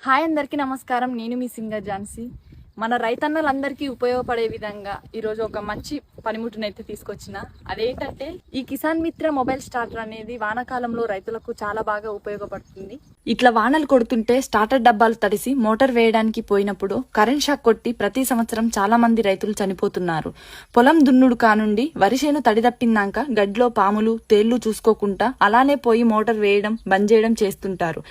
Hi అందరికీ నమస్కారం. నేను మీ సింగర్ ఝాన్సీ. మన రైతన్నలందరికీ ఉపయోగపడే విధంగా ఈరోజు ఒక మంచి పనిముట్టునైతే తీసుకొచ్చిన. అదేంటంటే ఈ కిసాన్ మిత్ర మొబైల్ స్టార్టర్ అనేది వానాకాలంలో రైతులకు చాలా బాగా ఉపయోగపడుతుంది. ఇట్లా వానలు కొడుతుంటే స్టార్టర్ డబ్బాలు తడిసి మోటార్ వేయడానికి పోయినప్పుడు కరెంట్ షాక్ కొట్టి ప్రతి సంవత్సరం చాలా మంది రైతులు చనిపోతున్నారు. పొలం దున్నుడు కానుండి వరిసేను తడి తప్పిందాక గడ్లో పాములు తేళ్లు చూసుకోకుండా అలానే పోయి మోటార్ వేయడం బంద్ చేయడం చేస్తుంటారు.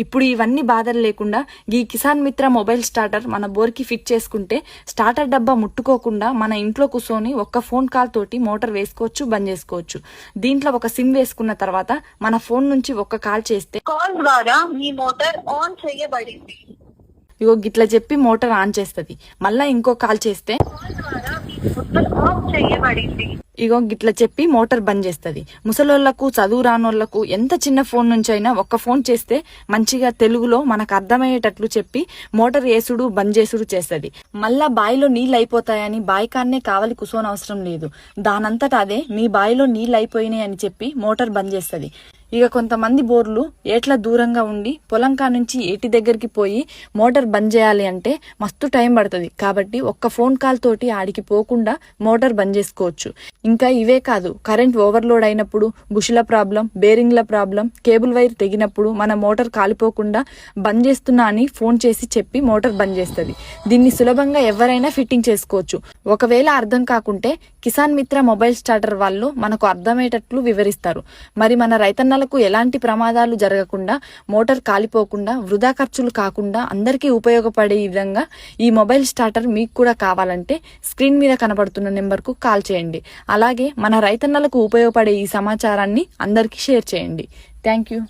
ఇప్పుడు ఇవన్నీ బాధలు లేకుండా ఈ కిసాన్ మిత్ర మొబైల్ స్టార్టర్ మన బోర్కి ఫిట్ చేసుకుంటే స్టార్టర్ డబ్బా ముట్టుకోకుండా మన ఇంట్లో కూర్చొని ఒక్క ఫోన్ కాల్ తోటి మోటార్ వేసుకోవచ్చు, బంద్ చేసుకోవచ్చు. దీంట్లో ఒక సిమ్ వేసుకున్న తర్వాత మన ఫోన్ నుంచి ఒక్క కాల్ చేస్తే కాల్ ద్వారా మీ మోటార్ ఆన్ చేయబడింది. ఇగో గిట్లా చెప్పి మోటార్ ఆన్ చేస్తుంది. మళ్ళా ఇంకో కాల్ చేస్తే కాల్ ద్వారా మీ మోటార్ ఆఫ్ చేయబడింది. ఇగో గిట్లా చెప్పి మోటార్ బంద్ చేస్తుంది. ముసలోళ్లకు చదువు రానోళ్లకు ఎంత చిన్న ఫోన్ నుంచి అయినా ఒక్క ఫోన్ చేస్తే మంచిగా తెలుగులో మనకు అర్థమయ్యేటట్లు చెప్పి మోటార్ వేసుడు బంద్ చేసుడు చేస్తుంది. మళ్ళా బాయిలో నీళ్ళు అయిపోతాయని బాయి కాన్నే కావలి కుసోనవసరం లేదు. దానంతట అదే మీ బాయిలో నీళ్ళు అయిపోయినాయి అని చెప్పి మోటార్ బంద్ చేస్తుంది. ఇక కొంతమంది బోర్లు ఏట్ల దూరంగా ఉండి పొలంకా నుంచి ఏటి దగ్గరికి పోయి మోటార్ బంద్ చేయాలి అంటే మస్తు టైం పడుతుంది. కాబట్టి ఒక్క ఫోన్ కాల్ తోటి ఆడికి పోకుండా మోటార్ బంద్ చేసుకోవచ్చు. ఇంకా ఇవే కాదు, కరెంట్ ఓవర్లోడ్ అయినప్పుడు, బుషుల ప్రాబ్లం, బేరింగ్ల ప్రాబ్లం, కేబుల్ వైర్ తెగినప్పుడు మన మోటార్ కాలిపోకుండా బంద్ చేస్తున్నా అని ఫోన్ చేసి చెప్పి మోటార్ బంద్ చేస్తుంది. దీన్ని సులభంగా ఎవరైనా ఫిట్టింగ్ చేసుకోవచ్చు. ఒకవేళ అర్థం కాకుంటే కిసాన్ మిత్ర మొబైల్ స్టార్టర్ వాళ్ళు మనకు అర్థమయ్యేటట్లు వివరిస్తారు. మరి మన రైతన్నలకు ఎలాంటి ప్రమాదాలు జరగకుండా, మోటార్ కాలిపోకుండా, వృధా ఖర్చులు కాకుండా అందరికీ ఉపయోగపడే విధంగా ఈ మొబైల్ స్టార్టర్ మీకు కూడా కావాలంటే స్క్రీన్ మీద కనబడుతున్న నెంబర్కు కాల్ చేయండి. అలాగే మన రైతన్నలకు ఉపయోగపడే ఈ సమాచారాన్ని అందరికీ షేర్ చేయండి. Thank you.